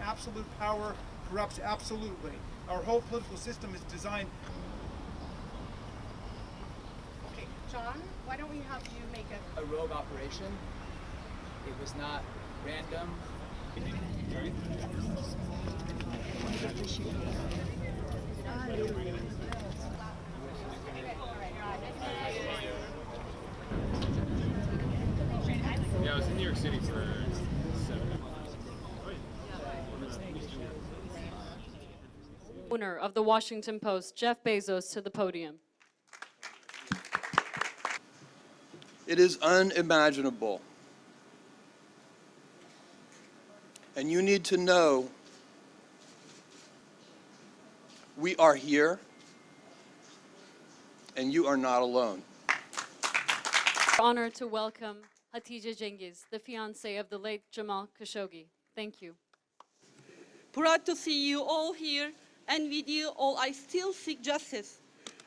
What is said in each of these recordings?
Absolute power corrupts absolutely. Our whole political system is designed. Okay, John, why don't we have you make A rogue operation. It was not random. Yeah, I was in New York City for 7 months. Owner of the Washington Post, Jeff Bezos, to the podium. It is unimaginable. And you need to know we are here and you are not alone. Honored to welcome Hatice Cengiz, the fiancée of the late Jamal Khashoggi. Thank you. Proud to see you all here, and with you all I still seek justice.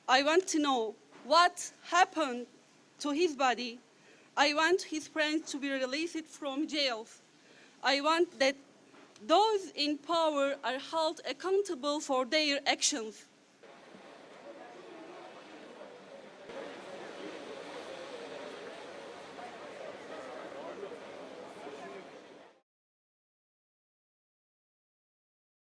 I want to know what happened to his body. I want his friends to be released from jails. I want that those in power are held accountable for their actions.